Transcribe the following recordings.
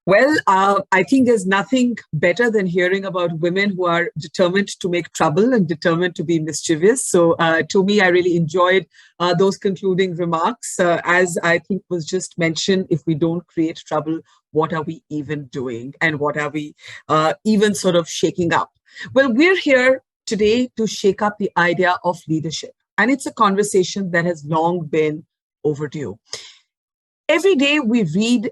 Well, I think there's nothing better than hearing about women who are determined to make trouble and determined to be mischievous. So, to me, I really enjoyed those concluding remarks. As I think was just mentioned, if we don't create trouble, what are we even doing? And what are we even sort of shaking up? Well, we're here today to shake up the idea of leadership. And it's a conversation that has long been overdue. Every day we read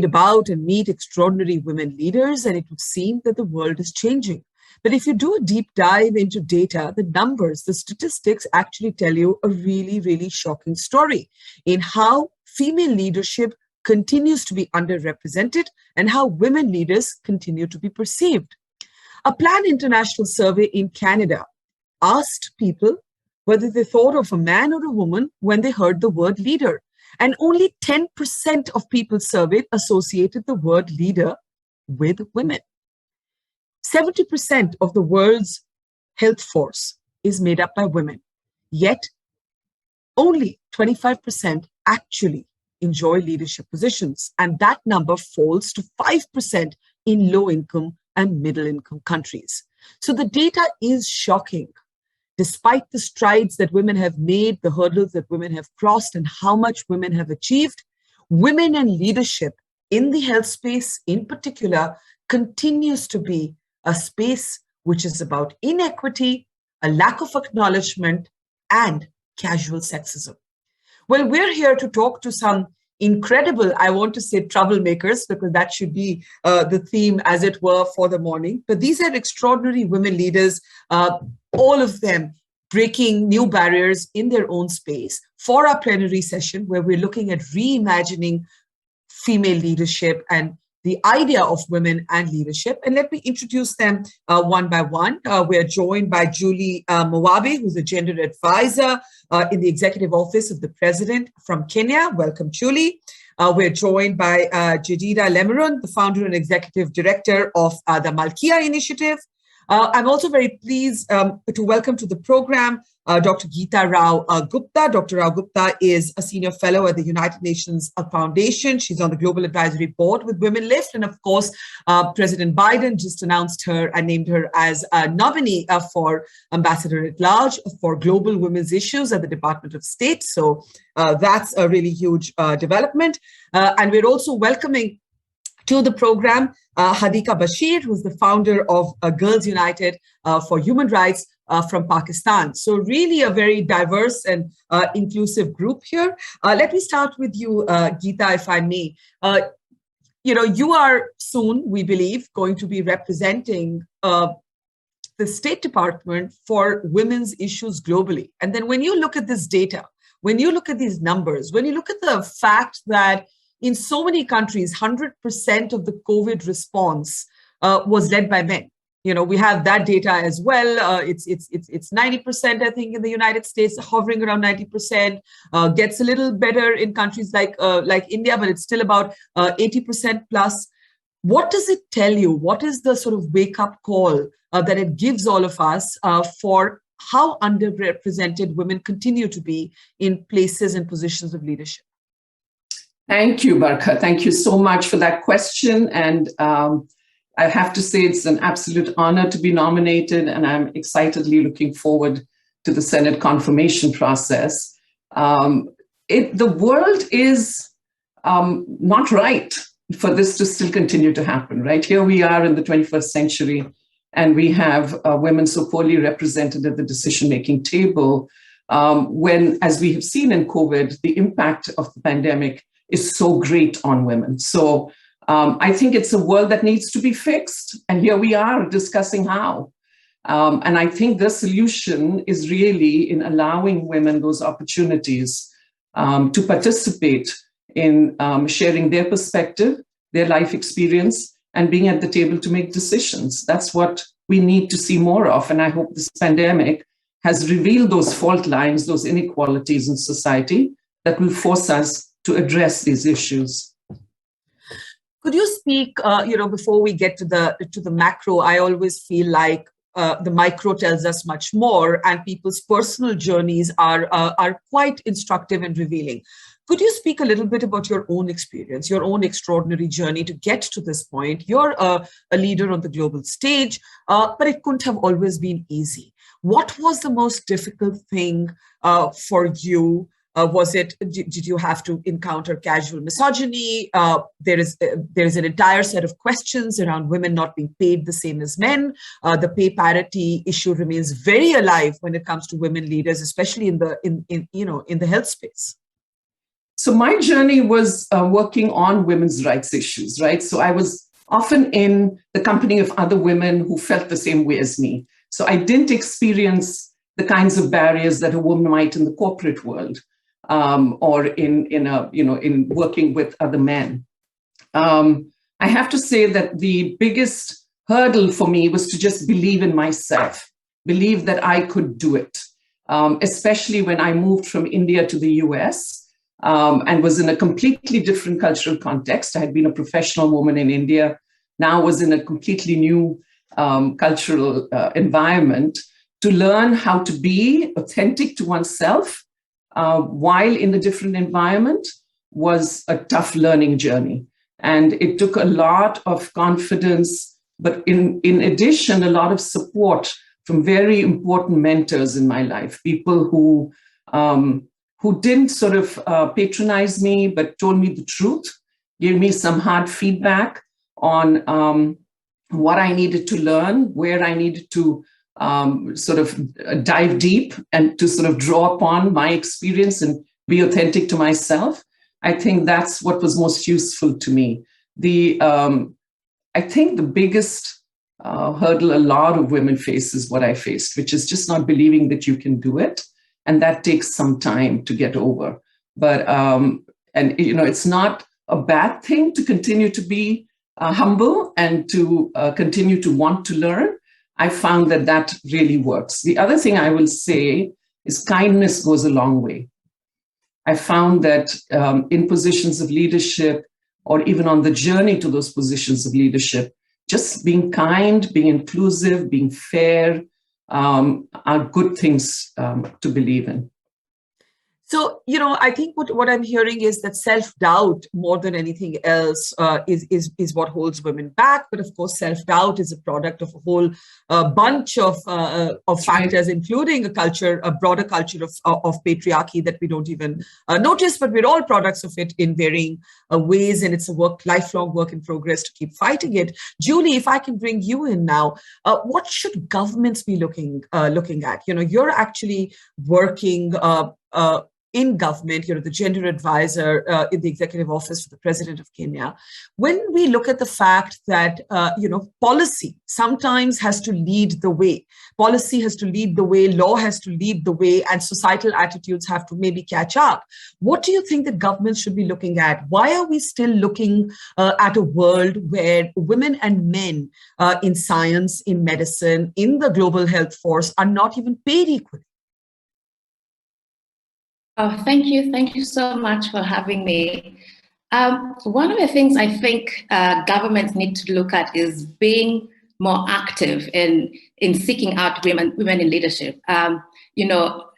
about and meet extraordinary women leaders, and it would seem that the world is changing. But if you do a deep dive into data, the numbers, the statistics actually tell you a really, really shocking story in how female leadership continues to be underrepresented and how women leaders continue to be perceived. A planned international survey in Canada asked people whether they thought of a man or a woman when they heard the word leader. And only 10% of people surveyed associated the word leader with women. 70% of the world's health force is made up by women. Yet, only 25% actually enjoy leadership positions. And that number falls to 5% in low-income and middle-income countries. So the data is shocking. Despite the strides that women have made, the hurdles that women have crossed, and how much women have achieved, women and leadership in the health space in particular continues to be a space which is about inequity, a lack of acknowledgement, and casual sexism. Well, we're here to talk to some incredible, I want to say troublemakers, because that should be the theme, as it were, for the morning. But these are extraordinary women leaders, all of them breaking new barriers in their own space for our plenary session, where we're looking at reimagining female leadership and the idea of women and leadership. And let me introduce them one by one. We're joined by Julie Mwabe, who's a gender advisor in the Executive Office of the President from Kenya. Welcome, Julie. We're joined by Jedidah Lemaron, the founder and executive director of the Malkia initiative. I'm also very pleased to welcome to the program Dr. Geeta Rao Gupta. Dr. Rao Gupta is a senior fellow at the United Nations Foundation. She's on the Global Advisory Board with Women Lift. And of course, President Biden just announced her and named her as a nominee for Ambassador at Large for Global Women's Issues at the Department of State. So that's a really huge development. And we're also welcoming to the program Hadiqa Bashir, who's the founder of Girls United for Human Rights from Pakistan. So really a very diverse and inclusive group here. Let me start with you, Geeta, if I may. You are soon, we believe, going to be representing the State Department for women's issues globally. And then when you look at this data, when you look at these numbers, when you look at the fact that in so many countries, 100% of the COVID response was led by men. You know, we have that data as well. It's 90%, I think, in the United States, hovering around 90%. Gets a little better in countries like India, but it's still about 80% plus. What does it tell you? What is the sort of wake-up call that it gives all of us for how underrepresented women continue to be in places and positions of leadership? Thank you, Barkha. Thank you so much for that question. And I have to say it's an absolute honor to be nominated, and I'm excitedly looking forward to the Senate confirmation process. The world is not right for this to still continue to happen, right? Here we are in the 21st century, and we have women so poorly represented at the decision-making table when, as we have seen in COVID, the impact of the pandemic is so great on women. So I think it's a world that needs to be fixed. And here we are discussing how. And I think the solution is really in allowing women those opportunities to participate in sharing their perspective, their life experience, and being at the table to make decisions. That's what we need to see more of. And I hope this pandemic has revealed those fault lines, those inequalities in society that will force us to address these issues. Could you speak, before we get to the macro? I always feel like the micro tells us much more, and people's personal journeys are quite instructive and revealing. Could you speak a little bit about your own experience, your own extraordinary journey to get to this point? You're a leader on the global stage, but it couldn't have always been easy. What was the most difficult thing for you? Did you have to encounter casual misogyny? There is an entire set of questions around women not being paid the same as men. The pay parity issue remains very alive when it comes to women leaders, especially in the health space. So my journey was working on women's rights issues, right? So I was often in the company of other women who felt the same way as me. So I didn't experience the kinds of barriers that a woman might in the corporate world, or in working with other men. I have to say that the biggest hurdle for me was to just believe in myself, believe that I could do it, especially when I moved from India to the US. And was in a completely different cultural context. I had been a professional woman in India, now was in a completely new cultural environment to learn how to be authentic to oneself while in a different environment was a tough learning journey. And it took a lot of confidence, but in addition, a lot of support from very important mentors in my life, people who didn't sort of patronize me, but told me the truth, gave me some hard feedback on what I needed to learn, where I needed to sort of dive deep and to sort of draw upon my experience and be authentic to myself. I think that's what was most useful to me. I think the biggest hurdle a lot of women face is what I faced, which is just not believing that you can do it. And that takes some time to get over. But, it's not a bad thing to continue to be humble and to continue to want to learn. I found that really works. The other thing I will say is kindness goes a long way. I found that in positions of leadership, or even on the journey to those positions of leadership, just being kind, being inclusive, being fair, are good things to believe in. So, I think what I'm hearing is that self-doubt, more than anything else, is what holds women back. But of course, self-doubt is a product of a whole bunch of factors, including a broader culture of patriarchy that we don't even notice. But we're all products of it in varying ways, and it's a lifelong work in progress to keep fighting it. Julie, if I can bring you in now, what should governments be looking at? You're actually working in government, the gender advisor in the executive office for the president of Kenya. When we look at the fact that, policy sometimes has to lead the way, policy has to lead the way, law has to lead the way, and societal attitudes have to maybe catch up. What do you think that governments should be looking at? Why are we still looking at a world where women and men in science, in medicine, in the global health force are not even paid equally? Oh, thank you. Thank you so much for having me. One of the things I think governments need to look at is being more active in seeking out women in leadership. I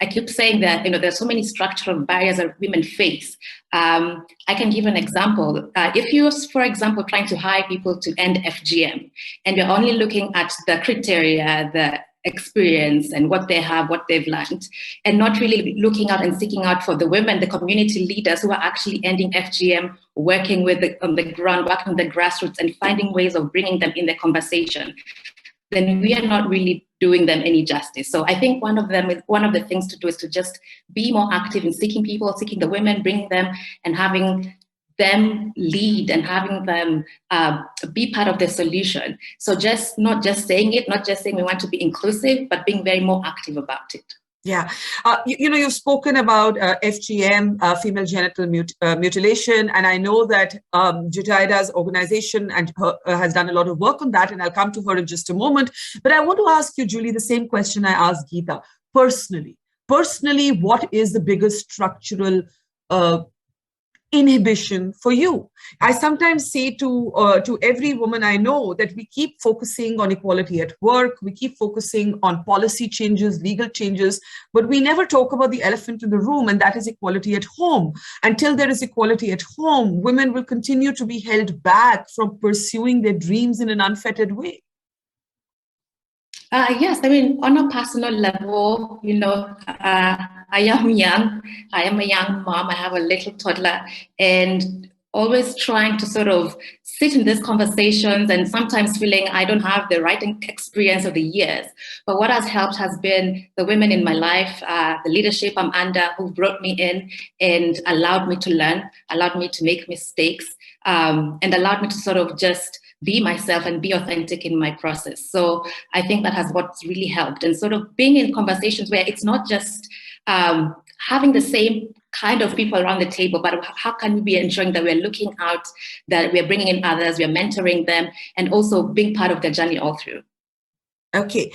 keep saying that, there's so many structural barriers that women face. I can give an example. If you're, for example, trying to hire people to end FGM, and you're only looking at the criteria, the experience and what they have, what they've learned, and not really looking out and seeking out for the women, the community leaders who are actually ending FGM, working on the ground, working on the grassroots, and finding ways of bringing them in the conversation, then we are not really doing them any justice. So I think one of the things to do is to just be more active in seeking the women, bringing them, and having them lead and having them be part of the solution. So not just saying we want to be inclusive, but being very more active about it. Yeah. You've spoken about FGM, female genital mutilation, and I know that Jedidah's organization has done a lot of work on that, and I'll come to her in just a moment. But I want to ask you, Julie, the same question I asked Geeta. Personally, what is the biggest structural inhibition for you. I sometimes say to every woman I know that we keep focusing on equality at work, we keep focusing on policy changes, legal changes, but we never talk about the elephant in the room, and that is equality at home. Until there is equality at home, women will continue to be held back from pursuing their dreams in an unfettered way. Yes, I mean, on a personal level, I am young. I am a young mom. I have a little toddler, and always trying to sort of sit in these conversations and sometimes feeling I don't have the right experience of the years. But what has helped has been the women in my life, the leadership I'm under, who brought me in and allowed me to learn, allowed me to make mistakes, and allowed me to sort of just be myself and be authentic in my process. So I think that has what's really helped, and sort of being in conversations where it's not just having the same kind of people around the table, but how can we be ensuring that we're looking out, that we're bringing in others, we're mentoring them, and also being part of their journey all through. Okay,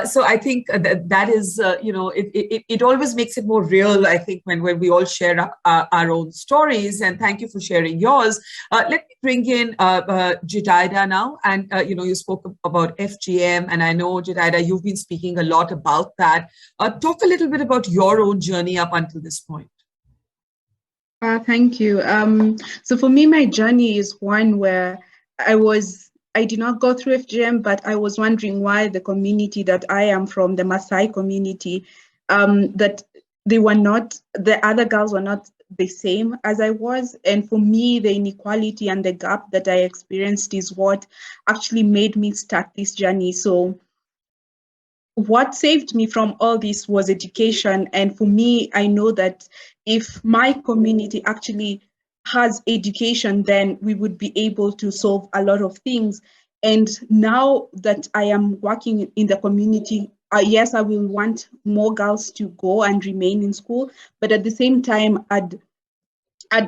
so I think that is, it always makes it more real, I think, when we all share our own stories. And thank you for sharing yours. Let me bring in Jedidah now. And, you spoke about FGM. And I know, Jedidah, you've been speaking a lot about that. Talk a little bit about your own journey up until this point. Thank you. So for me, my journey is one where I did not go through FGM, but I was wondering why the community that I am from, the Maasai community, that the other girls were not the same as I was. And for me, the inequality and the gap that I experienced is what actually made me start this journey. So what saved me from all this was education. And for me, I know that if my community actually has education, then we would be able to solve a lot of things. And now that I am working in the community, yes, I will want more girls to go and remain in school, but at the same time, I'd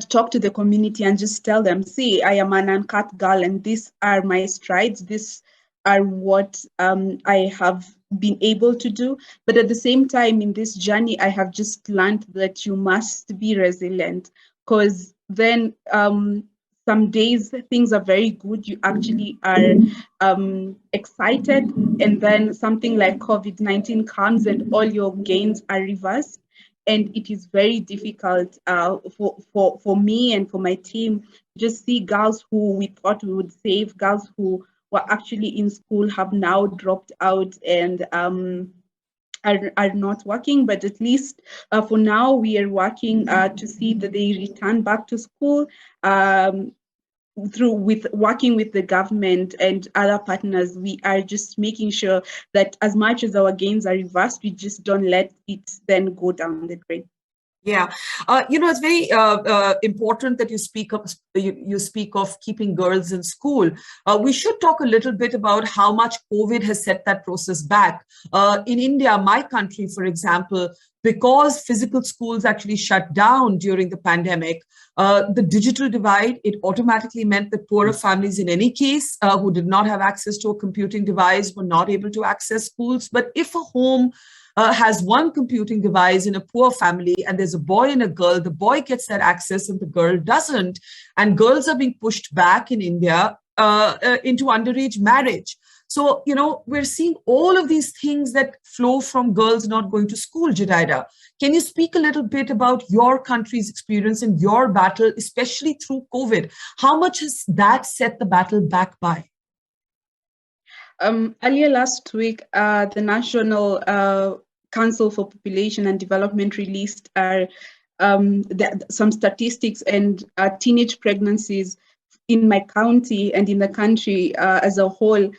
talk to the community and just tell them, see, I am an uncut girl and these are my strides, these are what I have been able to do. But at the same time, in this journey, I have just learned that you must be resilient, because then some days things are very good, you actually are excited, and then something like COVID-19 comes and all your gains are reversed. And it is very difficult for me and for my team to just see girls who we thought we would save, girls who were actually in school have now dropped out and are not working. But at least for now, we are working to see that they return back to school working with the government and other partners. We are just making sure that as much as our gains are reversed, we just don't let it then go down the drain. Yeah, it's very important that you speak of keeping girls in school. We should talk a little bit about how much COVID has set that process back. In India, my country, for example, because physical schools actually shut down during the pandemic, the digital divide, it automatically meant that poorer families in any case who did not have access to a computing device were not able to access schools. But if a home has one computing device in a poor family and there's a boy and a girl, the boy gets that access and the girl doesn't. And girls are being pushed back in India into underage marriage. So, we're seeing all of these things that flow from girls not going to school. Jedidah, can you speak a little bit about your country's experience and your battle, especially through COVID? How much has that set the battle back by? Earlier last week, the National Council for Population and Development released some statistics and teenage pregnancies in my county and in the country as a whole.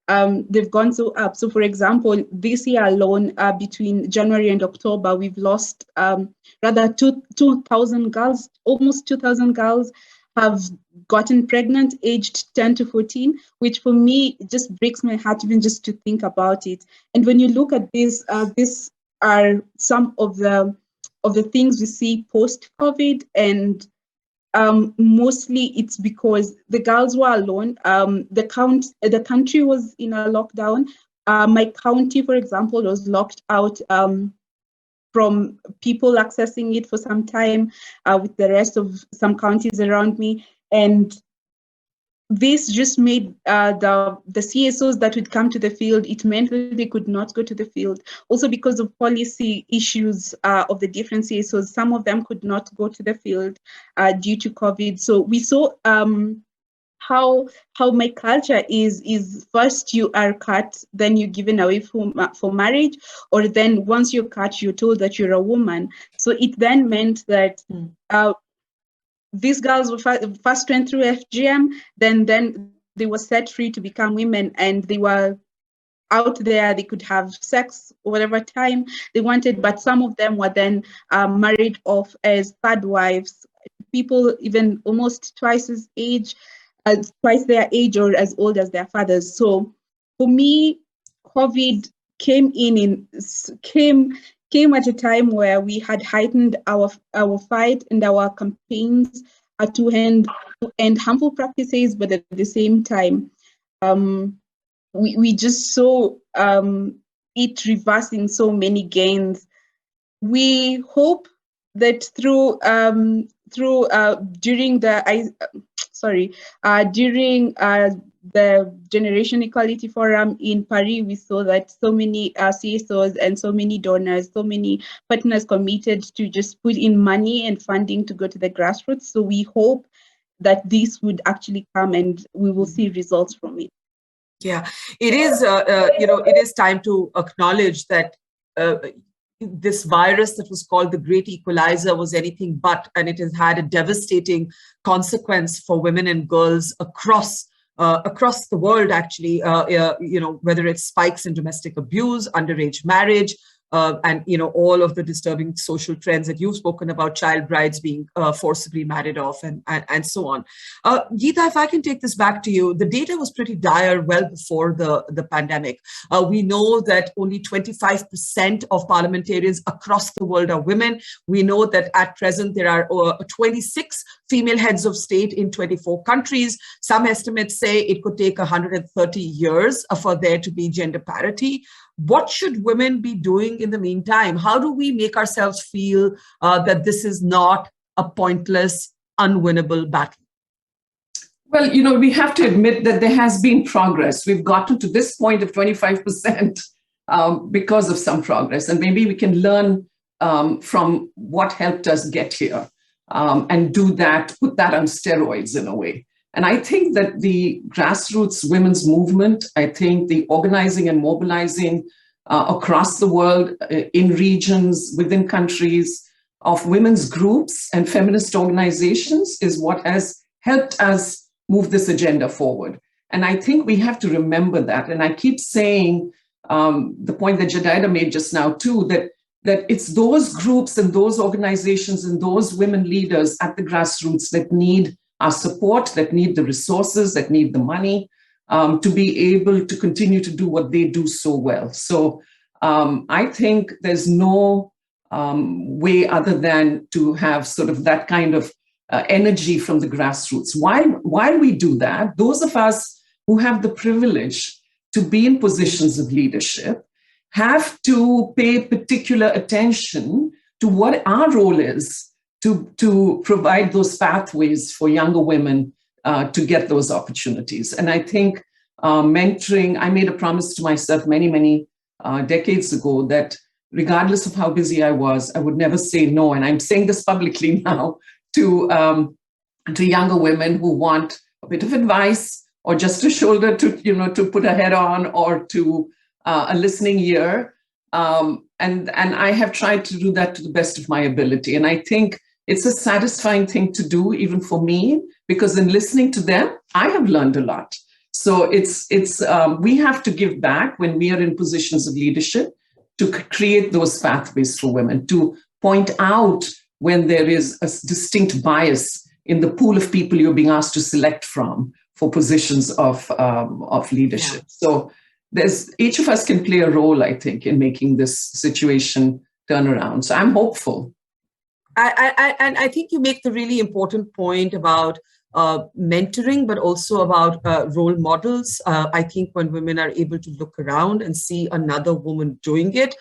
They've gone so up. So, for example, this year alone, between January and October, we've lost rather 2,000 girls, almost 2,000 girls have gotten pregnant aged 10 to 14, which for me just breaks my heart even just to think about it. And when you look at this, these are some of the things we see post-COVID, and mostly it's because the girls were alone. The country was in a lockdown. My county, for example, was locked out from people accessing it for some time with the rest of some counties around me. And this just made the CSOs that would come to the field, it meant that they could not go to the field. Also because of policy issues of the different CSOs, some of them could not go to the field due to COVID. So we saw how my culture is first you are cut, then you're given away for marriage, or then once you're cut, you're told that you're a woman. So it then meant that these girls were first went through FGM, then they were set free to become women, and they were out there. They could have sex whatever time they wanted, but some of them were then married off as third wives, people even almost twice their age or as old as their fathers. So for me, COVID came at a time where we had heightened our fight and our campaigns to end harmful practices, but at the same time, we just saw it reversing so many gains. We hope that during the Generation Equality Forum in Paris, we saw that so many CSOs and so many donors, so many partners committed to just put in money and funding to go to the grassroots. So we hope that this would actually come and we will see results from it. Yeah, it is, it is time to acknowledge that this virus that was called the Great Equalizer was anything but, and it has had a devastating consequence for women and girls across the world, actually, whether it's spikes in domestic abuse, underage marriage, and all of the disturbing social trends that you've spoken about, child brides being forcibly married off, and so on. Geeta, if I can take this back to you, the data was pretty dire well before the pandemic. We know that only 25% of parliamentarians across the world are women. We know that at present there are 26 female heads of state in 24 countries. Some estimates say it could take 130 years for there to be gender parity. What should women be doing in the meantime? How do we make ourselves feel that this is not a pointless, unwinnable battle? Well, we have to admit that there has been progress. We've gotten to this point of 25% because of some progress. And maybe we can learn from what helped us get here and put that on steroids in a way. And I think that the grassroots women's movement, I think the organizing and mobilizing across the world, in regions, within countries, of women's groups and feminist organizations is what has helped us move this agenda forward. And I think we have to remember that. And I keep saying the point that Jedidah made just now too, that it's those groups and those organizations and those women leaders at the grassroots that need our support, that need the resources, that need the money to be able to continue to do what they do so well. So I think there's no way other than to have sort of that kind of energy from the grassroots. While we do that, those of us who have the privilege to be in positions of leadership have to pay particular attention to what our role is to provide those pathways for younger women to get those opportunities. And I think mentoring, I made a promise to myself many decades ago that regardless of how busy I was, I would never say no. And I'm saying this publicly now to younger women who want a bit of advice or just a shoulder to put a head on, or to a listening ear. And I have tried to do that to the best of my ability. And I think it's a satisfying thing to do, even for me, because in listening to them, I have learned a lot. So we have to give back when we are in positions of leadership to create those pathways for women, to point out when there is a distinct bias in the pool of people you're being asked to select from for positions of leadership. Yeah. So each of us can play a role, I think, in making this situation turn around. So I'm hopeful. And I think you make the really important point about mentoring, but also about role models. I think when women are able to look around and see another woman doing it,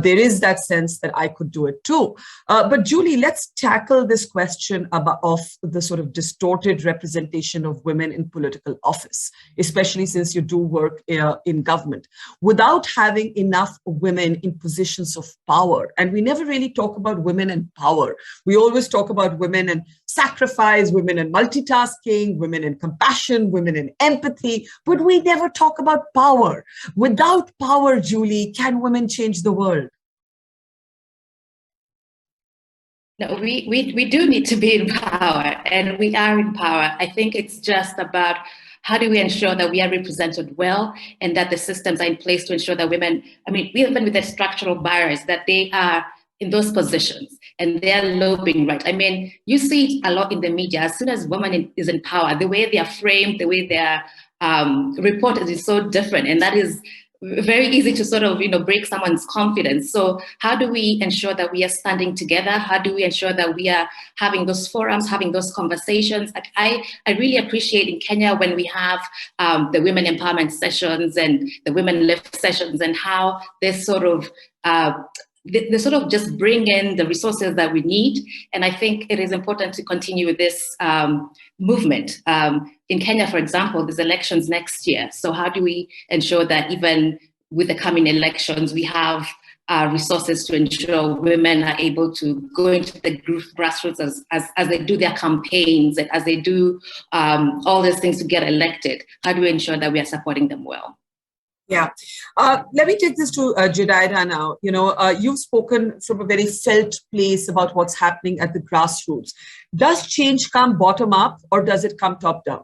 there is that sense that I could do it too. But Julie, let's tackle this question of the sort of distorted representation of women in political office, especially since you do work in government, without having enough women in positions of power. And we never really talk about women in power. We always talk about women in sacrifice, women in multitasking, women in compassion, women in empathy, but we never talk about power. Without power, Julie, can women change the world? No, we do need to be in power, and we are in power. I think it's just about how do we ensure that we are represented well and that the systems are in place to ensure that women, I mean, even with the structural barriers, that they are in those positions and they're lobbying right. I mean, you see it a lot in the media. As soon as women is in power, the way they are framed, the way they are reported is so different. And that is very easy to sort of, break someone's confidence. So how do we ensure that we are standing together? How do we ensure that we are having those forums, having those conversations? Like I really appreciate in Kenya when we have the women empowerment sessions and the women lift sessions, and how they sort of they sort of just bring in the resources that we need. And I think it is important to continue with this movement. In Kenya, for example, there's elections next year. So how do we ensure that even with the coming elections, we have resources to ensure women are able to go into the grassroots as they do their campaigns and as they do all these things to get elected? How do we ensure that we are supporting them well? Yeah. Let me take this to Jedidah now. You've spoken from a very felt place about what's happening at the grassroots. Does change come bottom up or does it come top down?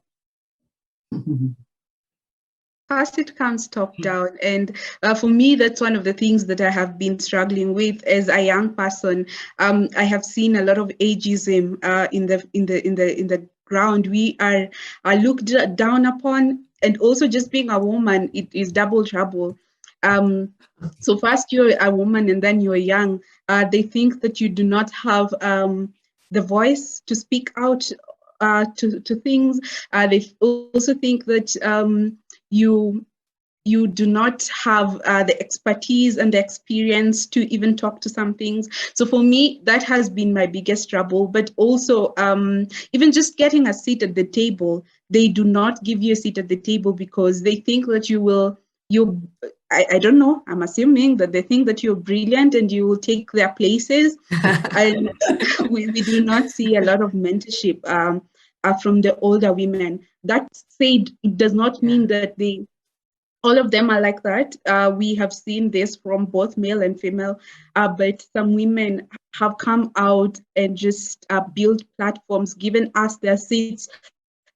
First, it comes top down, and for me, that's one of the things that I have been struggling with as a young person. I have seen a lot of ageism in the ground. We are looked down upon, and also just being a woman, it is double trouble. So first you're a woman, and then you're young. They think that you do not have the voice to speak out to things. They also think that you do not have the expertise and the experience to even talk to some things. So for me, that has been my biggest trouble. But also, even just getting a seat at the table, they do not give you a seat at the table because they think that I don't know, I'm assuming that they think that you're brilliant and you will take their places. And we do not see a lot of mentorship from the older women. That said, it does not mean that all of them are like that. We have seen this from both male and female, but some women have come out and just built platforms, given us their seats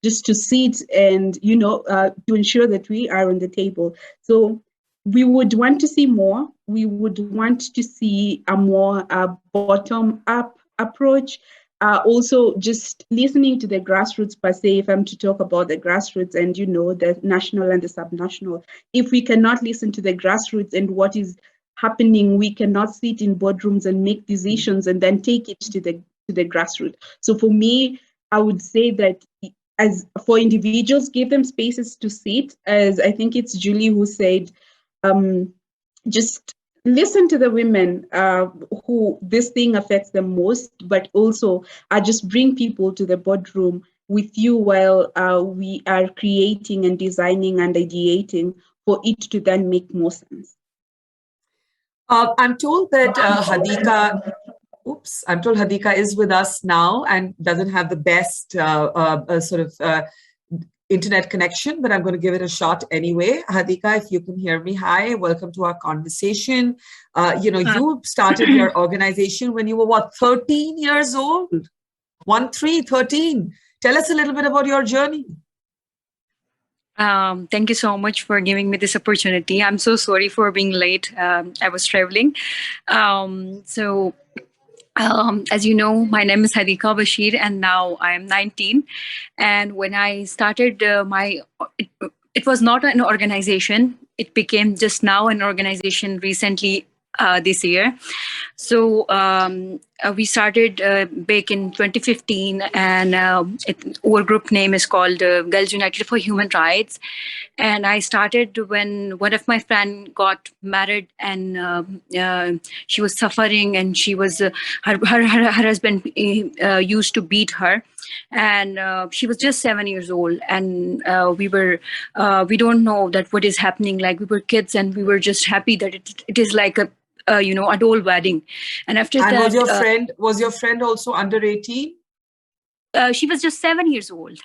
just to sit and, to ensure that we are on the table. So we would want to see more. We would want to see a more bottom-up approach. Also, just listening to the grassroots per se, if I'm to talk about the grassroots and, the national and the subnational, if we cannot listen to the grassroots and what is happening, we cannot sit in boardrooms and make decisions and then take it to the grassroots. So for me, I would say that as for individuals, give them spaces to sit, as I think it's Julie who said, just listen to the women who this thing affects them most, but also just bring people to the boardroom with you while we are creating and designing and ideating for it to then make more sense. I'm told that Hadiqa is with us now and doesn't have the best internet connection, but I'm going to give it a shot anyway. Hadiqa, if you can hear me, hi, welcome to our conversation. You started your organization when you were 13 years old? 13. Tell us a little bit about your journey. Thank you so much for giving me this opportunity. I'm so sorry for being late. I was traveling. As you know, my name is Hadiqa Bashir, and now I am 19. And when I started it was not an organization. It became just now an organization recently this year. So we started back in 2015, and our group name is called Girls United for Human Rights. And I started when one of my friends got married, and she was suffering, and she was her husband used to beat her, and she was just 7 years old, and we don't know that what is happening. Like, we were kids, and we were just happy that it is like a adult wedding. And after And that, was your friend also under 18? she was just 7 years old.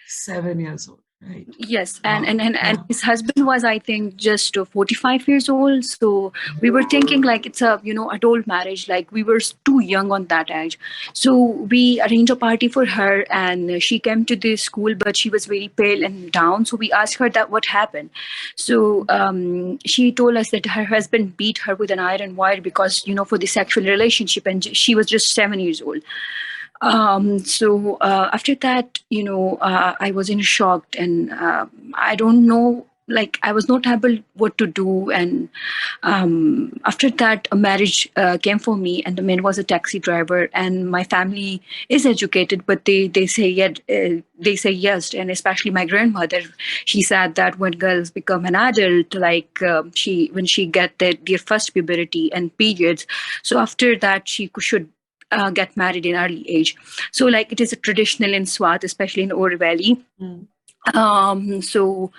7 years old, right? Yes, and his husband was, I think, just 45 years old. So we were thinking like it's a adult marriage. Like, we were too young on that age. So we arranged a party for her, and she came to the school, but she was very pale and down. So we asked her that what happened. So she told us that her husband beat her with an iron wire because for the sexual relationship, and she was just 7 years old. So after that, I was in shock, and I don't know, like, I was not able what to do. And after that, a marriage came for me, and the man was a taxi driver, and my family is educated, but they say yes, and especially my grandmother, she said that when girls become an adult, like when she get their first puberty and periods, so after that she should get married in early age. So, like, it is a traditional in Swat, especially in Ore Valley. So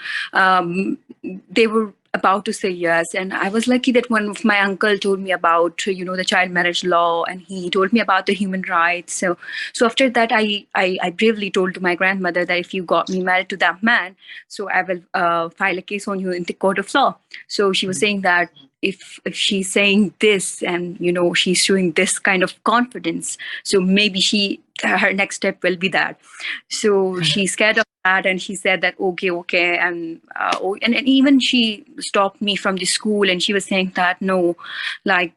they were about to say yes, and I was lucky that one of my uncle told me about the child marriage law, and he told me about the human rights. So after that, I bravely told to my grandmother that if you got me married to that man, so I will file a case on you in the court of law. So she was saying that if she's saying this, and she's showing this kind of confidence, so maybe her next step will be that. So she's scared of that, and she said that okay, and even she stopped me from the school, and she was saying that no, like,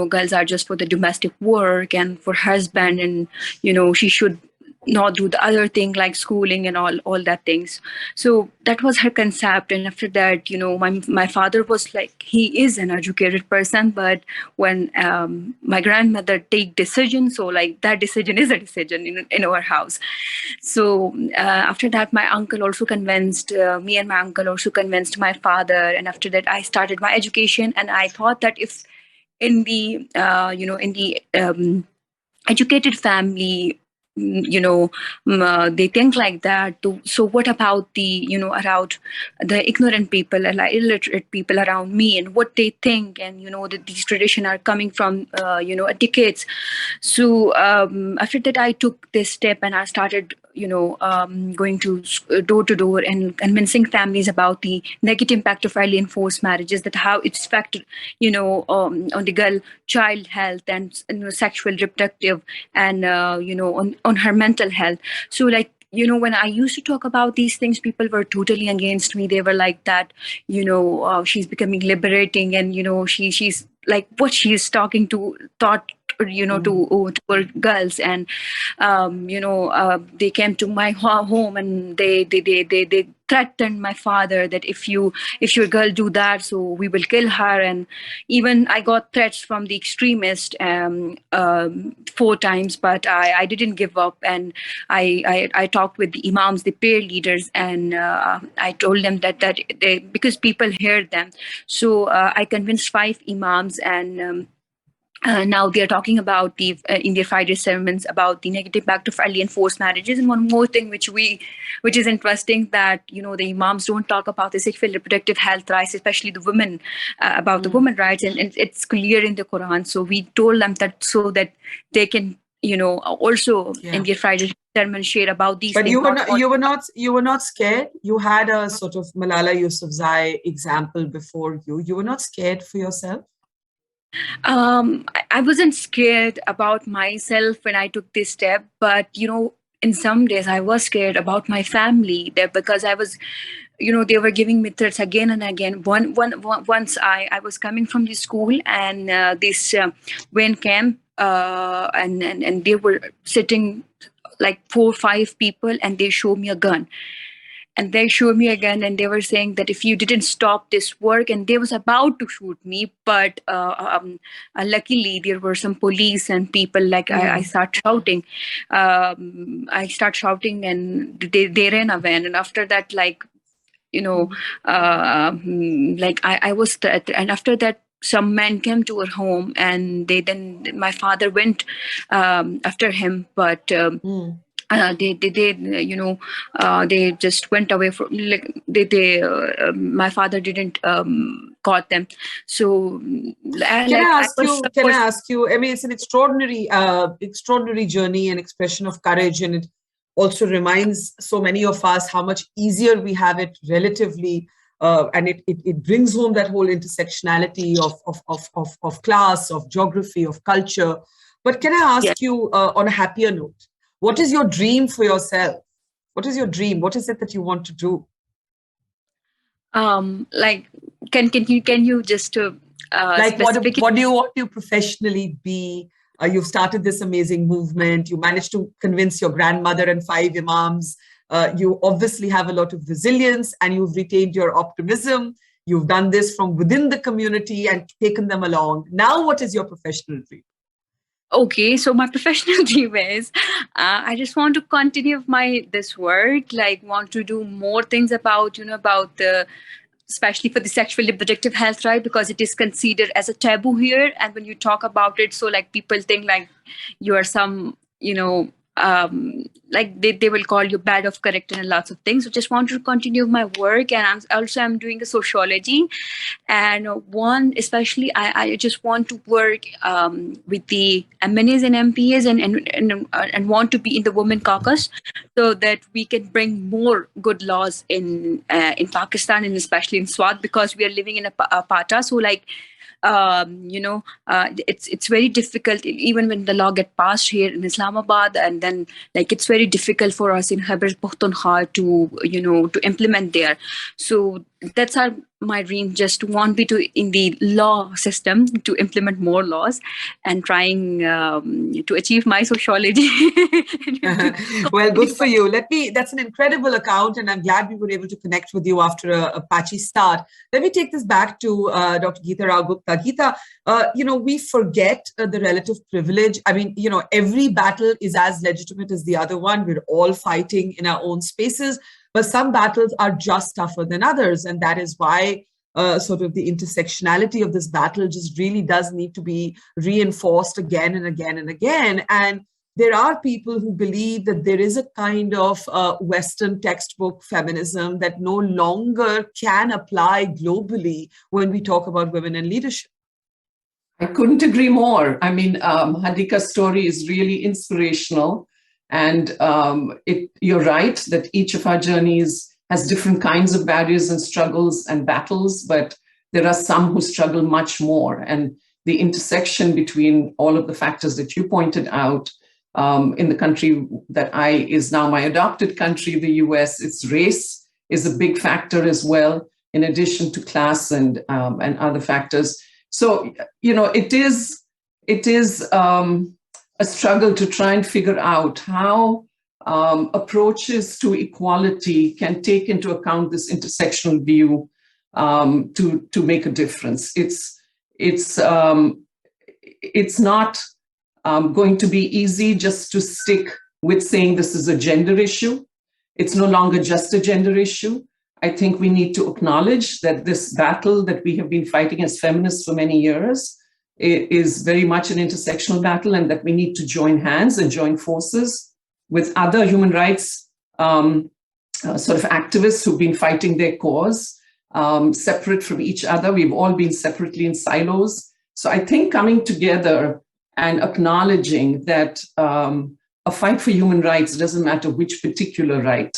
girls are just for the domestic work and for husband, and she should not do the other thing like schooling and all that things. So that was her concept. And after that, my father was like, he is an educated person, but when my grandmother take decision, so like that decision is a decision in our house. So after that, my uncle also convinced me, and my uncle also convinced my father. And after that, I started my education, and I thought that if in the educated family, they think like that. So what about the around the ignorant people and like illiterate people around me, and what they think, and that these traditions are coming from decades. So after that, I took this step, and I started going to door to door and convincing families about the negative impact of early and forced marriages, that how it's affected on the girl child health and sexual reproductive, and on her mental health. So, like, when I used to talk about these things, people were totally against me. They were like that, she's becoming liberating, and she's like, what she is talking to thought to our girls. And they came to my home, and they threatened my father that if your girl do that, so we will kill her. And even I got threats from the extremist 4 times, but I didn't give up. And I talked with the imams, the prayer leaders, and I told them that because people hear them. So I convinced 5 imams, and now they are talking about in their Friday sermons about the negative impact of early and forced marriages. And one more thing which is interesting, that the imams don't talk about the sexual reproductive health rights, especially the women, about the women rights, and it's clear in the Quran. So we told them that so that they can also in their Friday sermon share about these but things. You were not scared. You had a sort of Malala Yousafzai example before you. You were not scared for yourself. I wasn't scared about myself when I took this step, but in some days I was scared about my family there, because I was, they were giving me threats again and again. Once I was coming from the school, and this van came, and they were sitting like 4 or 5 people, and they showed me a gun. and they showed me again, and they were saying that if you didn't stop this work, and they was about to shoot me, but luckily there were some police and people, like I start shouting. I start shouting, and they ran away. And after that, like, like I was, and after that, some men came to our home, and my father went after him, but they just went away from, like, my father didn't caught them. So Can I ask you, I mean, it's an extraordinary journey and expression of courage, and it also reminds so many of us how much easier we have it relatively, and it brings home that whole intersectionality of class, of geography, of culture. But can I ask you, on a happier note, what is your dream for yourself? What is your dream? What is it that you want to do? Like, can you just like what do you want to professionally be? You've started this amazing movement. You managed to convince your grandmother and 5 imams. You obviously have a lot of resilience, and you've retained your optimism. You've done this from within the community and taken them along. Now, what is your professional dream? Okay, so my professional dream is I just want to continue this work, like want to do more things about the, especially for the sexual reproductive health, right? Because it is considered as a taboo here, and when you talk about it, so like people think like you are some, like they will call you bad of character and lots of things. So just want to continue my work, and I'm doing a sociology, and one especially I just want to work with the MNAs and MPAs and want to be in the Women Caucus, so that we can bring more good laws in Pakistan, and especially in Swat, because we are living in a pata. So like it's very difficult, even when the law get passed here in Islamabad, and then like it's very difficult for us in Khyber Pakhtunkhwa to implement there. So that's my dream, just want me to in the law system to implement more laws, and trying to achieve my sociology. Well, good for you. That's an incredible account, and I'm glad we were able to connect with you after a patchy start. Let me take this back to Dr. Geeta Rao Gupta. Geeta, we forget the relative privilege. I mean, every battle is as legitimate as the other one. We're all fighting in our own spaces, but some battles are just tougher than others. And that is why sort of the intersectionality of this battle just really does need to be reinforced again and again and again. And there are people who believe that there is a kind of Western textbook feminism that no longer can apply globally when we talk about women in leadership. I couldn't agree more. I mean, Hadiqa's story is really inspirational. And you're right that each of our journeys has different kinds of barriers and struggles and battles, but there are some who struggle much more. And the intersection between all of the factors that you pointed out in the country that is now my adopted country, the US, its race is a big factor as well, in addition to class and other factors. So, it is a struggle to try and figure out how approaches to equality can take into account this intersectional view to make a difference. It's not going to be easy just to stick with saying this is a gender issue. It's no longer just a gender issue. I think we need to acknowledge that this battle that we have been fighting as feminists for many years is very much an intersectional battle, and that we need to join hands and join forces with other human rights sort of activists who've been fighting their cause separate from each other. We've all been separately in silos. So I think coming together and acknowledging that a fight for human rights doesn't matter which particular right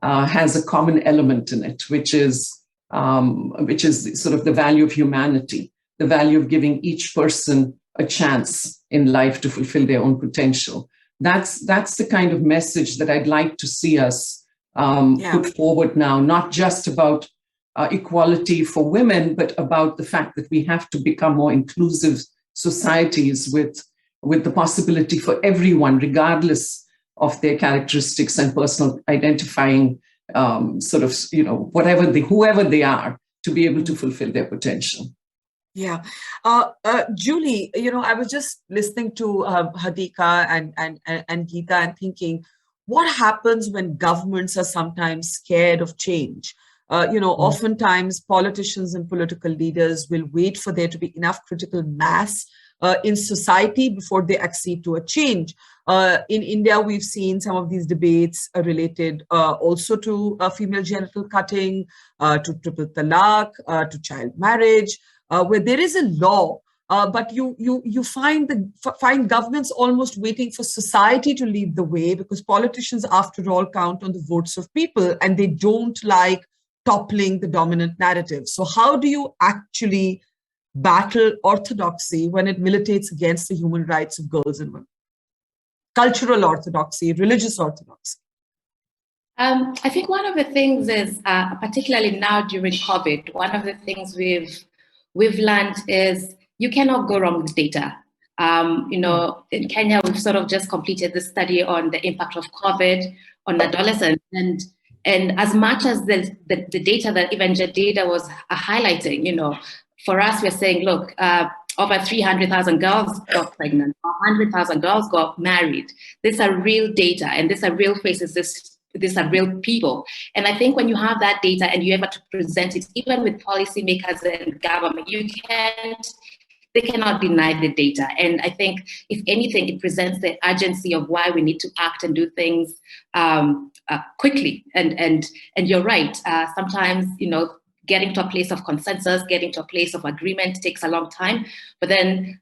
has a common element in it, which is sort of the value of humanity, the value of giving each person a chance in life to fulfill their own potential. That's the kind of message that I'd like to see us put forward now, not just about equality for women, but about the fact that we have to become more inclusive societies with the possibility for everyone, regardless of their characteristics and personal identifying sort of, whoever they are, to be able to fulfill their potential. Yeah. Julie, I was just listening to Hadiqa and Geeta and thinking, what happens when governments are sometimes scared of change? Oftentimes politicians and political leaders will wait for there to be enough critical mass in society before they accede to a change. In India, we've seen some of these debates related also to female genital cutting, to triple talaq, to child marriage, where there is a law, but you find governments almost waiting for society to lead the way, because politicians, after all, count on the votes of people, and they don't like toppling the dominant narrative. So how do you actually battle orthodoxy when it militates against the human rights of girls and women? Cultural orthodoxy, religious orthodoxy. I think one of the things is, particularly now during COVID, one of the things we've learned is you cannot go wrong with data. In Kenya, we've sort of just completed this study on the impact of COVID on adolescents, and as much as the data that even Jedidah was highlighting, for us, we're saying, look, over 300,000 girls got pregnant, 100,000 girls got married. These are real data, and these are real faces. These are real people. And I think when you have that data and you're able to present it, even with policymakers and government, they cannot deny the data. And I think, if anything, it presents the urgency of why we need to act and do things quickly. And you're right. Sometimes, getting to a place of consensus, getting to a place of agreement takes a long time. But then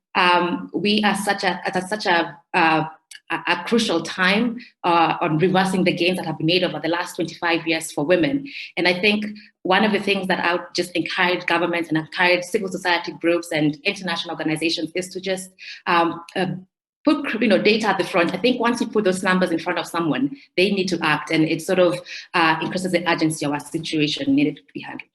we are at such a crucial time on reversing the gains that have been made over the last 25 years for women. And I think one of the things that I would just encourage governments and encourage civil society groups and international organizations is to just put data at the front. I think once you put those numbers in front of someone, they need to act, and it sort of increases the urgency of our situation needed to be handled.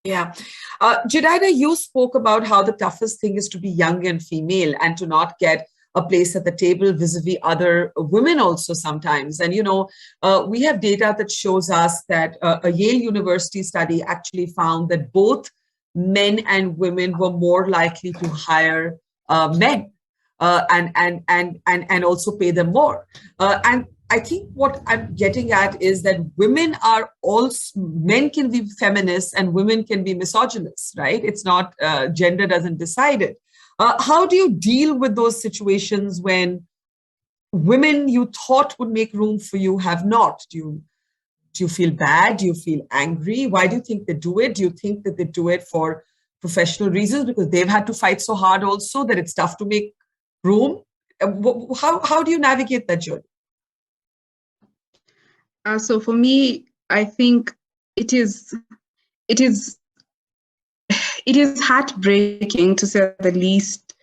Yeah. Jedidah, you spoke about how the toughest thing is to be young and female and to not get a place at the table vis-a-vis other women also sometimes. And, we have data that shows us that a Yale University study actually found that both men and women were more likely to hire men and also pay them more. And I think what I'm getting at is that men can be feminists and women can be misogynists, right? It's not, gender doesn't decide it. How do you deal with those situations when women you thought would make room for you have not? Do you feel bad? Do you feel angry? Why do you think they do it? Do you think that they do it for professional reasons because they've had to fight so hard also that it's tough to make room? How do you navigate that journey? So for me, I think it is heartbreaking, to say the least.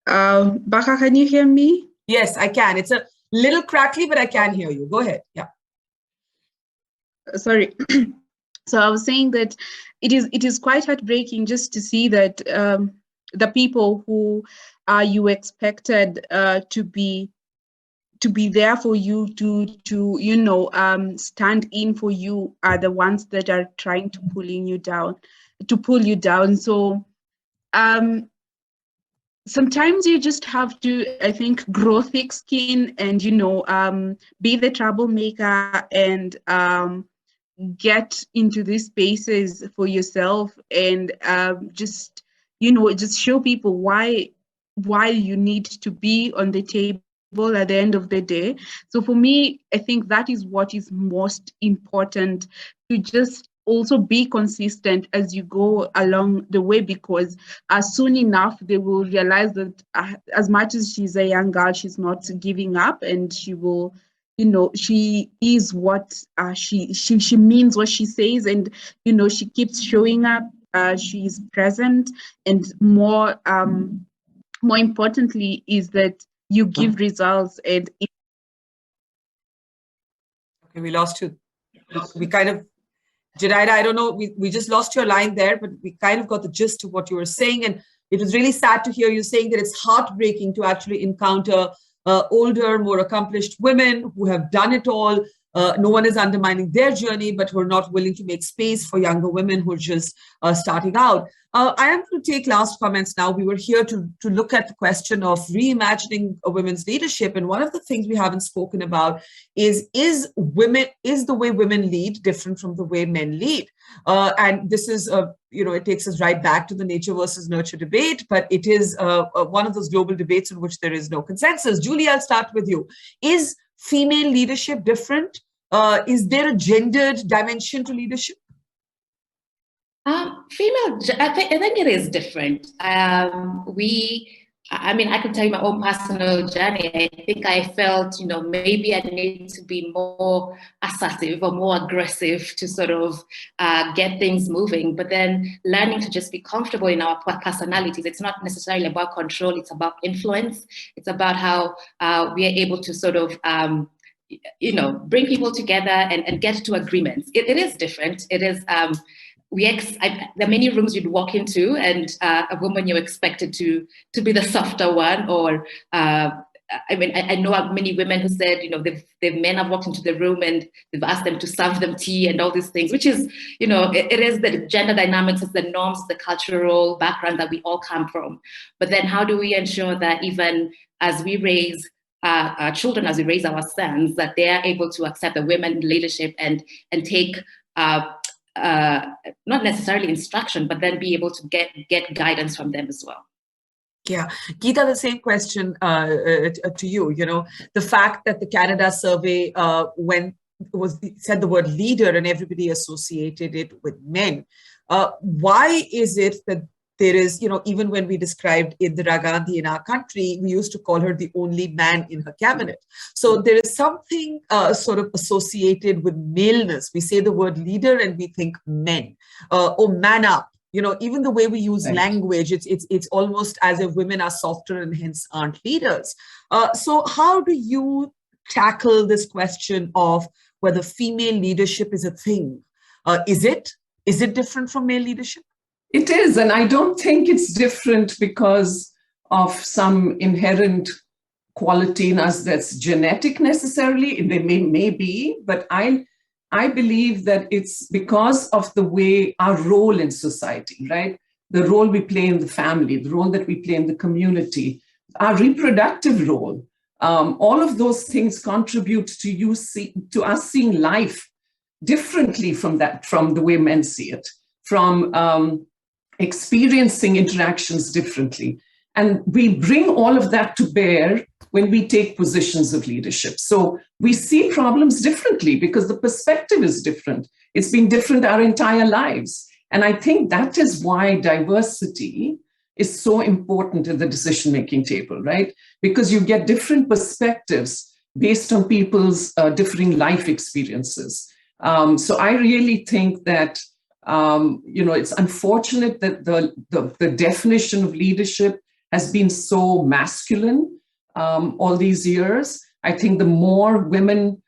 Barkha, can you hear me? Yes, I can. It's a little crackly, but I can hear you. Go ahead. Yeah. Sorry. So I was saying that it is quite heartbreaking just to see that the people who you expected to be there for you, to stand in for you, are the ones that are trying to pull you down. So sometimes you just have to, I think, grow thick skin and be the troublemaker and get into these spaces for yourself and just show people why you need to be on the table at the end of the day. So for me, I think that is what is most important, to just also be consistent as you go along the way, because soon enough they will realize that as much as she's a young girl, she's not giving up, and she will, she is what she means what she says, and she keeps showing up, she is present, and more importantly is that you give results. And okay, we lost you. We kind of, Jedidah, I don't know, we just lost your line there, but we kind of got the gist of what you were saying. And it was really sad to hear you saying that it's heartbreaking to actually encounter older, more accomplished women who have done it all, No one is undermining their journey, but who are not willing to make space for younger women who are just starting out. I am going to take last comments now. We were here to look at the question of reimagining a women's leadership. And one of the things we haven't spoken about is the way women lead different from the way men lead? And this is, it takes us right back to the nature versus nurture debate, but it is one of those global debates in which there is no consensus. Julie, I'll start with you. Is female leadership different? Is there a gendered dimension to leadership? I think it is different. I can tell you my own personal journey. I think I felt, maybe I need to be more assertive or more aggressive to sort of get things moving. But then learning to just be comfortable in our personalities. It's not necessarily about control. It's about influence. It's about how we are able to sort of bring people together and get to agreements. It is different. It is, there are many rooms you'd walk into and a woman you're expected to be the softer one, or, I know many women who said, the men have walked into the room and they've asked them to serve them tea and all these things, which is, it is the gender dynamics, it's the norms, the cultural background that we all come from. But then how do we ensure that even as we raise our children, as we raise our sons, that they are able to accept the women leadership and take not necessarily instruction, but then be able to get guidance from them as well. Yeah, Geeta, the same question to you. The fact that the Canada survey said the word leader and everybody associated it with men. Why is it that there is, even when we described Indira Gandhi in our country, we used to call her the only man in her cabinet. So there is something sort of associated with maleness. We say the word leader and we think men, or man up. Even the way we use language, it's almost as if women are softer and hence aren't leaders. So how do you tackle this question of whether female leadership is a thing? Is it different from male leadership? It is, and I don't think it's different because of some inherent quality in us that's genetic necessarily. They may be, but I believe that it's because of the way our role in society, right? The role we play in the family, the role that we play in the community, our reproductive role. All of those things contribute to us seeing life differently from the way men see it, from experiencing interactions differently. And we bring all of that to bear when we take positions of leadership. So we see problems differently because the perspective is different. It's been different our entire lives. And I think that is why diversity is so important at the decision-making table, right? Because you get different perspectives based on people's differing life experiences. So I really think that it's unfortunate that the definition of leadership has been so masculine all these years. I think the more women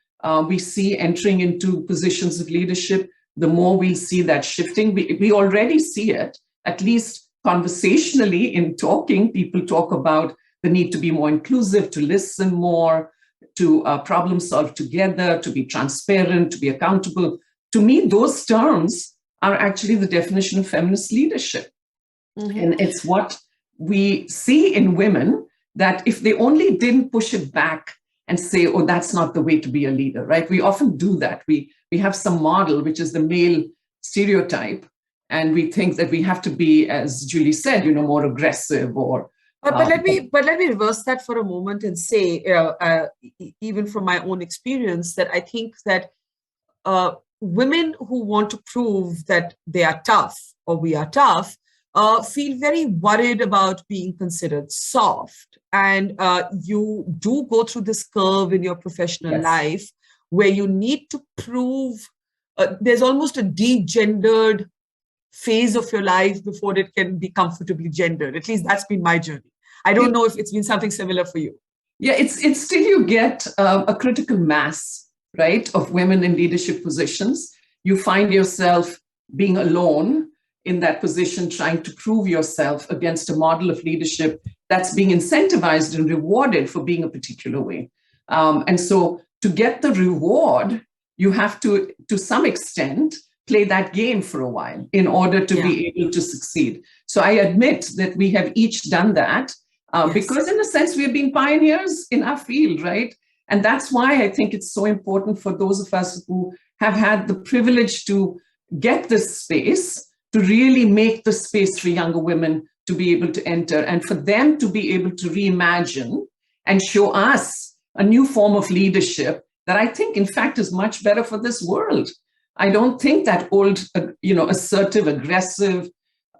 we see entering into positions of leadership, the more we'll see that shifting. We already see it, at least conversationally in talking. People talk about the need to be more inclusive, to listen more, to problem solve together, to be transparent, to be accountable. To me, those terms are actually the definition of feminist leadership. Mm-hmm. And it's what we see in women, that if they only didn't push it back and say, oh, that's not the way to be a leader, right? We often do that. We have some model, which is the male stereotype, and we think that we have to be, as Julie said, more aggressive or... But let me reverse that for a moment and say, even from my own experience, that I think that women who want to prove that they are tough or we are tough feel very worried about being considered soft. And you do go through this curve in your professional life where you need to prove there's almost a degendered phase of your life before it can be comfortably gendered. At least that's been my journey. I don't know if it's been something similar for you. Yeah, it's still you get a critical mass, right, of women in leadership positions. You find yourself being alone in that position, trying to prove yourself against a model of leadership that's being incentivized and rewarded for being a particular way. And so to get the reward, you have to some extent, play that game for a while in order to be able to succeed. So I admit that we have each done that because in a sense, we have been pioneers in our field, right? And that's why I think it's so important for those of us who have had the privilege to get this space to really make the space for younger women to be able to enter and for them to be able to reimagine and show us a new form of leadership that I think, in fact, is much better for this world. I don't think that old, assertive, aggressive,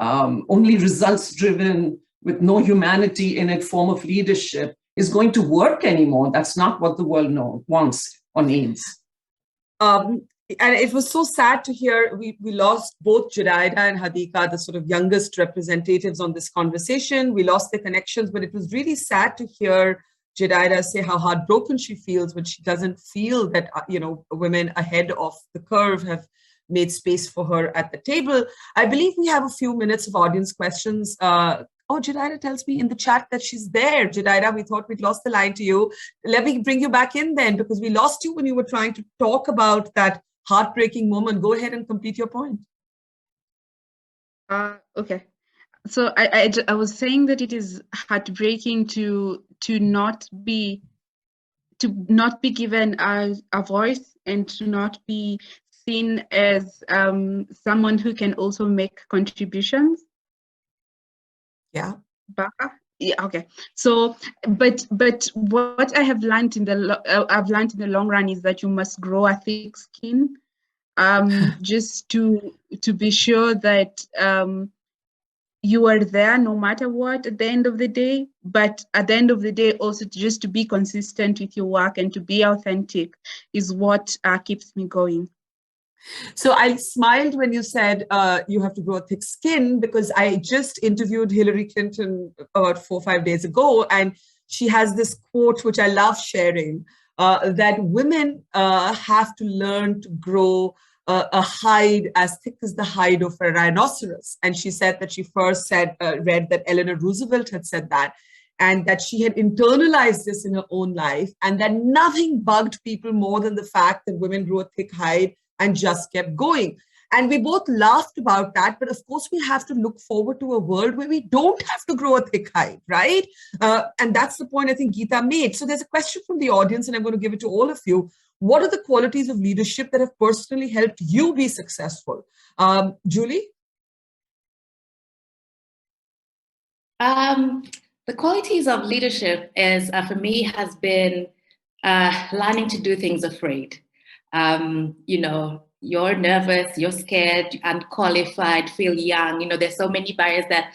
only results-driven, with no humanity in it form of leadership is going to work anymore. That's not what the world wants or needs. And it was so sad to hear we lost both Jedidah and Hadiqa, the sort of youngest representatives on this conversation. We lost their connections, but it was really sad to hear Jedidah say how heartbroken she feels when she doesn't feel that, women ahead of the curve have made space for her at the table. I believe we have a few minutes of audience questions. Jedidah tells me in the chat that she's there. Jedidah, we thought we'd lost the line to you. Let me bring you back in then, because we lost you when you were trying to talk about that heartbreaking moment. Go ahead and complete your point. Okay. So I was saying that it is heartbreaking to not be given a voice and to not be seen as someone who can also make contributions. Yeah. Barkha? Yeah. Okay. So, but what I have learned in the long run is that you must grow a thick skin, just to be sure that you are there no matter what at the end of the day. But at the end of the day, also just to be consistent with your work and to be authentic is what keeps me going. So I smiled when you said you have to grow a thick skin, because I just interviewed Hillary Clinton about 4 or 5 days ago, and she has this quote, which I love sharing, that women have to learn to grow a hide as thick as the hide of a rhinoceros. And she said that she first read that Eleanor Roosevelt had said that, and that she had internalized this in her own life, and that nothing bugged people more than the fact that women grew a thick hide and just kept going. And we both laughed about that, but of course we have to look forward to a world where we don't have to grow a thick hide, right? And that's the point I think Geeta made. So there's a question from the audience, and I'm going to give it to all of you. What are the qualities of leadership that have personally helped you be successful? Julie? The qualities of leadership for me, has been learning to do things afraid. You're nervous, you're scared, unqualified, feel young. There's so many barriers that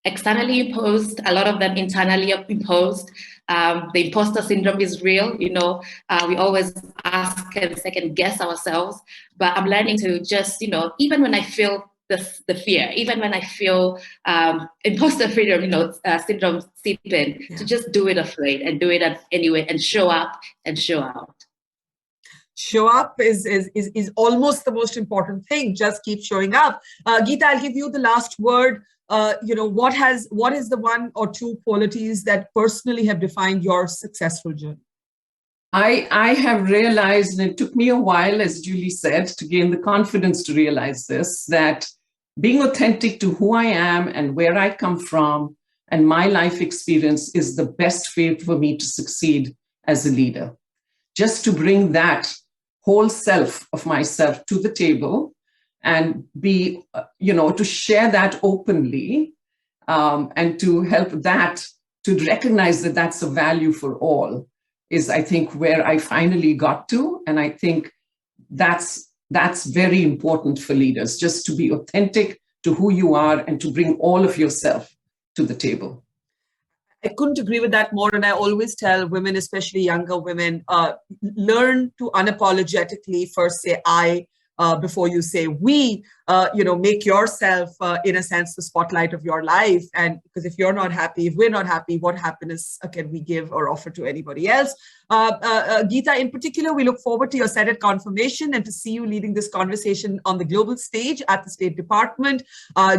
externally imposed, a lot of them internally imposed. The imposter syndrome is real. We always ask and second guess ourselves, but I'm learning to just, even when I feel the fear, even when I feel imposter syndrome seep in, to just do it afraid and do it anyway, and show up and show out. Show up is almost the most important thing. Just keep showing up. Geeta, I'll give you the last word. What is the one or two qualities that personally have defined your successful journey? I have realized, and it took me a while, as Julie said, to gain the confidence to realize this, that being authentic to who I am and where I come from and my life experience is the best way for me to succeed as a leader. Just to bring that whole self of myself to the table and be, to share that openly, and to help that, to recognize that that's a value for all, is, I think, where I finally got to. And I think that's very important for leaders, just to be authentic to who you are and to bring all of yourself to the table. I couldn't agree with that more. And I always tell women, especially younger women, learn to unapologetically first say I before you say we. Make yourself, in a sense, the spotlight of your life. And because if you're not happy, if we're not happy, what happiness can we give or offer to anybody else? Geeta, in particular, we look forward to your Senate confirmation and to see you leading this conversation on the global stage at the State Department.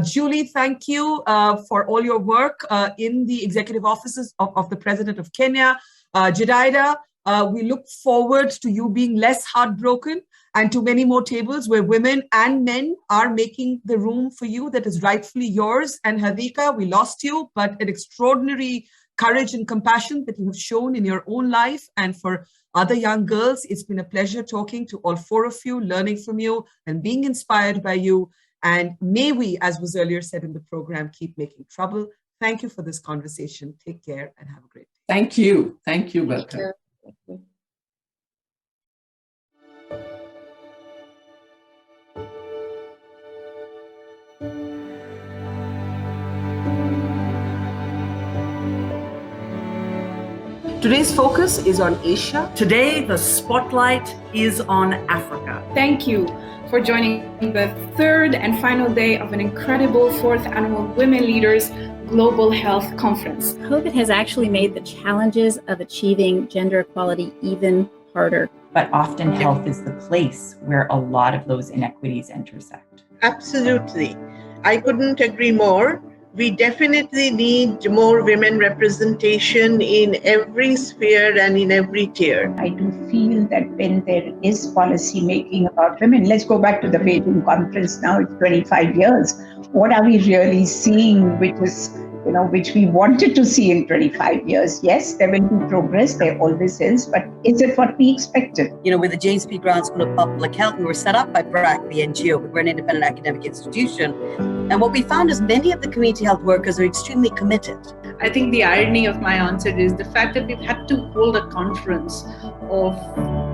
Julie, thank you for all your work in the executive offices of the President of Kenya. Jedidah, We look forward to you being less heartbroken and to many more tables where women and men are making the room for you that is rightfully yours. And Hadiqa, we lost you, but an extraordinary courage and compassion that you have shown in your own life and for other young girls. It's been a pleasure talking to all four of you, learning from you and being inspired by you. And may we, as was earlier said in the program, keep making trouble. Thank you for this conversation. Take care and have a great day. Thank you. Thank you, Barkha. Thank you. Today's focus is on Asia. Today, the spotlight is on Africa. Thank you for joining the third and final day of an incredible fourth annual Women Leaders Global Health Conference. COVID has actually made the challenges of achieving gender equality even harder. But often health is the place where a lot of those inequities intersect. Absolutely. I couldn't agree more. We definitely need more women representation in every sphere and in every tier. I do feel that when there is policy making about women, let's go back to the Beijing conference now, it's 25 years. What are we really seeing which we wanted to see in 25 years? Yes, there will be progress, there always is, but is it what we expected? With the James P. Brown School of Public Health, we were set up by BRAC, the NGO, but we're an independent academic institution. And what we found is many of the community health workers are extremely committed. I think the irony of my answer is the fact that we've had to hold a conference of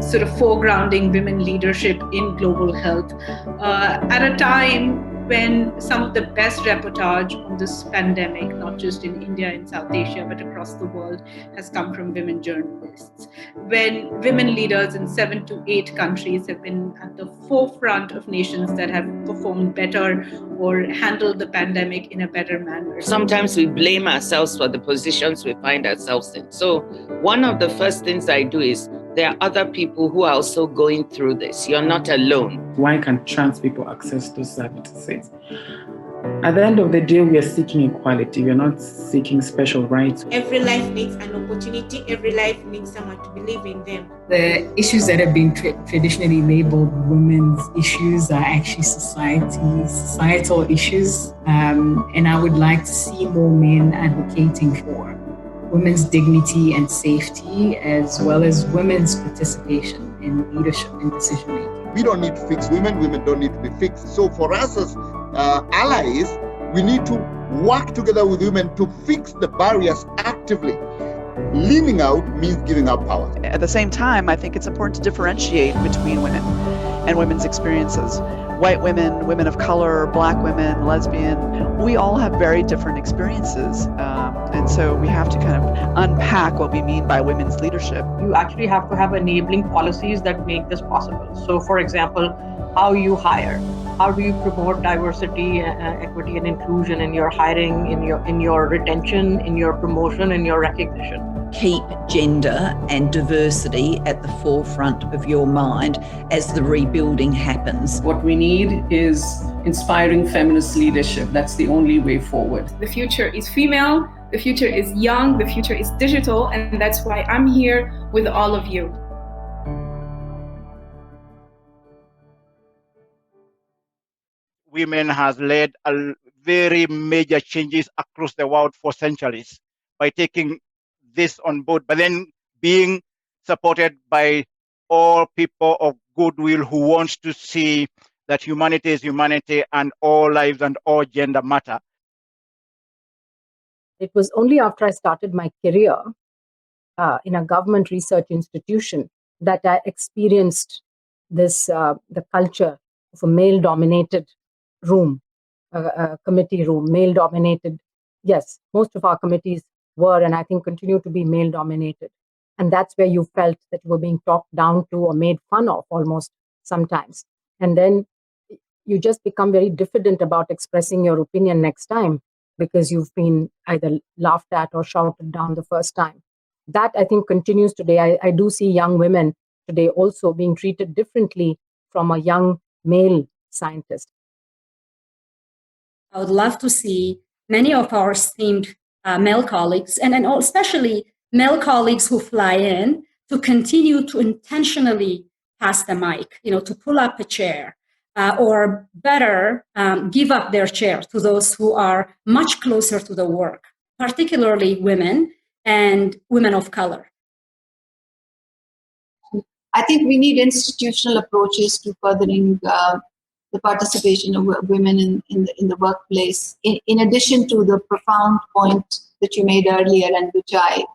sort of foregrounding women leadership in global health at a time when some of the best reportage on this pandemic, not just in India and South Asia, but across the world, has come from women journalists. When women leaders in 7 to 8 countries have been at the forefront of nations that have performed better or handled the pandemic in a better manner. Sometimes we blame ourselves for the positions we find ourselves in. So one of the first things I do is there are other people who are also going through this. You're not alone. Why can trans people access those services? At the end of the day, we are seeking equality. We are not seeking special rights. Every life needs an opportunity. Every life needs someone to believe in them. The issues that have been traditionally labeled women's issues are actually societal issues. And I would like to see more men advocating for women's dignity and safety, as well as women's participation in leadership and decision making. We don't need to fix women. Women don't need to be fixed. So for us as allies, we need to work together with women to fix the barriers actively. Leaning out means giving up power. At the same time, I think it's important to differentiate between women and women's experiences. White women, women of color, Black women, lesbian, we all have very different experiences. And so we have to kind of unpack what we mean by women's leadership. You actually have to have enabling policies that make this possible. So for example, how you hire, how do you promote diversity, equity and inclusion in your hiring, in your retention, in your promotion, in your recognition. Keep gender and diversity at the forefront of your mind as the rebuilding happens. What we need is inspiring feminist leadership. That's the only way forward. The future is female, the future is young, the future is digital, and that's why I'm here with all of you. Women has led a very major changes across the world for centuries by taking this on board, but then being supported by all people of goodwill who wants to see that humanity is humanity and all lives and all gender matter. It was only after I started my career in a government research institution that I experienced this, the culture of a male-dominated room, a committee room, male-dominated. Yes, most of our committees were, and I think continue to be male-dominated. And that's where you felt that you were being talked down to or made fun of almost sometimes. And then you just become very diffident about expressing your opinion next time because you've been either laughed at or shouted down the first time. That, I think, continues today. I do see young women today also being treated differently from a young male scientist. I would love to see many of our esteemed male colleagues, and especially male colleagues who fly in to continue to intentionally pass the mic, to pull up a chair, or better, give up their chair to those who are much closer to the work, particularly women and women of color. I think we need institutional approaches to furthering the participation of women in the workplace. In addition to the profound point that you made earlier, and which I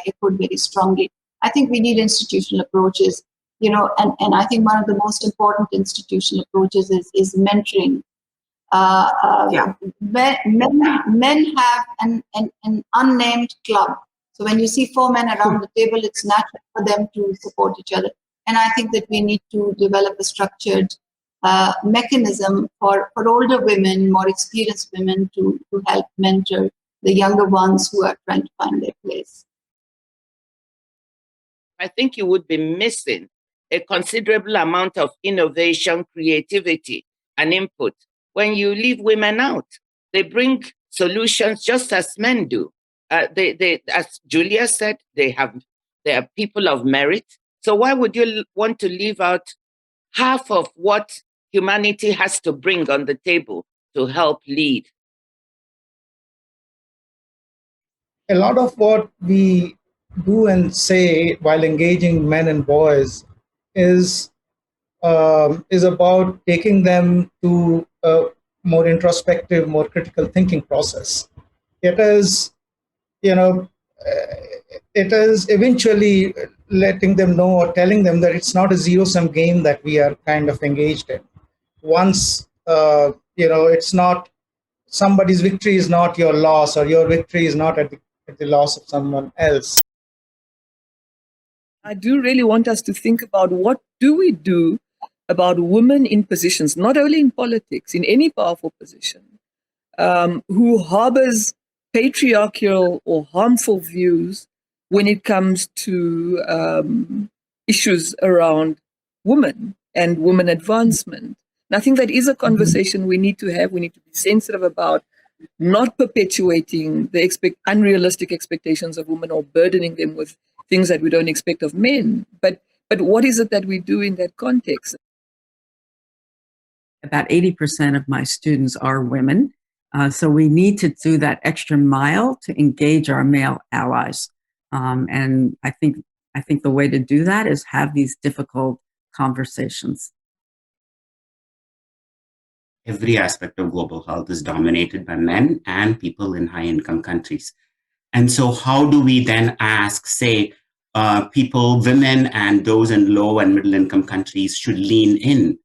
echoed very strongly, I think we need institutional approaches. And I think one of the most important institutional approaches is mentoring. Men have an unnamed club. So when you see 4 men around the table, it's natural for them to support each other. And I think that we need to develop a structured mechanism for older women, more experienced women to help mentor the younger ones who are trying to find their place. I think you would be missing a considerable amount of innovation, creativity, and input when you leave women out. They bring solutions just as men do. They, as Julia said, they are people of merit. So why would you want to leave out half of what humanity has to bring on the table to help lead? A lot of what we do and say while engaging men and boys is about taking them to a more introspective, more critical thinking process. It is, it is eventually letting them know or telling them that it's not a zero-sum game that we are kind of engaged in. Once, it's not, somebody's victory is not your loss, or your victory is not at the loss of someone else. I do really want us to think about what do we do about women in positions, not only in politics, in any powerful position, who harbors patriarchal or harmful views when it comes to issues around women and women advancement. And I think that is a conversation we need to have. We need to be sensitive about not perpetuating the unrealistic expectations of women or burdening them with things that we don't expect of men. But what is it that we do in that context? About 80% of my students are women. So we need to do that extra mile to engage our male allies. And I think the way to do that is have these difficult conversations. Every aspect of global health is dominated by men and people in high-income countries. And so how do we then ask, say, people, women and those in low and middle-income countries should lean in?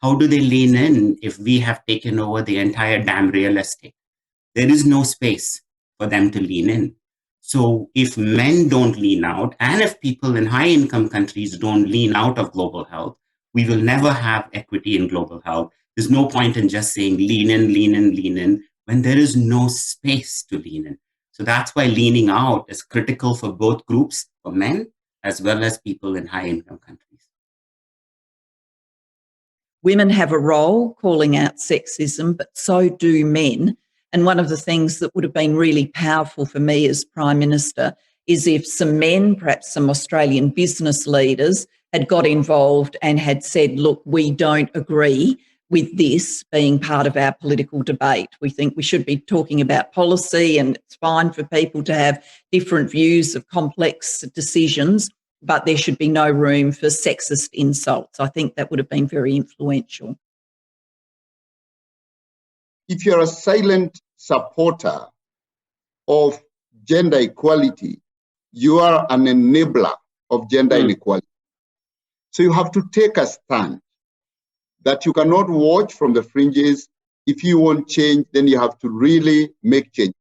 How do they lean in if we have taken over the entire damn real estate? There is no space for them to lean in. So if men don't lean out, and if people in high-income countries don't lean out of global health, we will never have equity in global health. There's no point in just saying lean in, lean in, lean in, when there is no space to lean in. So that's why leaning out is critical for both groups, for men as well as people in high-income countries. Women have a role calling out sexism, but so do men. And one of the things that would have been really powerful for me as Prime Minister is if some men, perhaps some Australian business leaders, had got involved and had said, look, we don't agree with this being part of our political debate. We think we should be talking about policy, and it's fine for people to have different views of complex decisions, but there should be no room for sexist insults. I think that would have been very influential. If you're a silent supporter of gender equality, you are an enabler of gender inequality. So you have to take a stand that you cannot watch from the fringes. If you want change, then you have to really make change.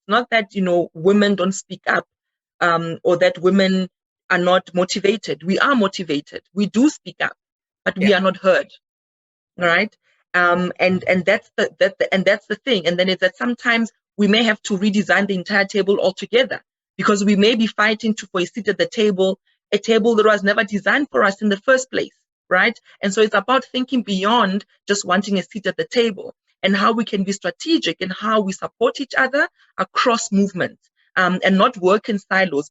Not that, women don't speak up or that women are not motivated. We are motivated. We do speak up, but we are not heard. All right. And that's the thing. And then it's that sometimes we may have to redesign the entire table altogether, because we may be fighting for a seat at the table, a table that was never designed for us in the first place. Right. And so it's about thinking beyond just wanting a seat at the table, and how we can be strategic in how we support each other across movements, and not work in silos.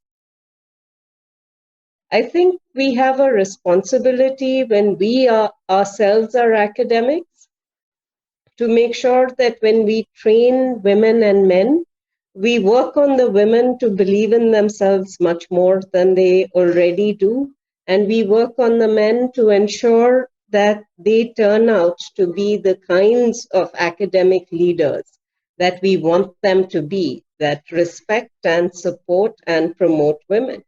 I think we have a responsibility when we ourselves are academics to make sure that when we train women and men, we work on the women to believe in themselves much more than they already do. And we work on the men to ensure that they turn out to be the kinds of academic leaders that we want them to be, that respect and support and promote women.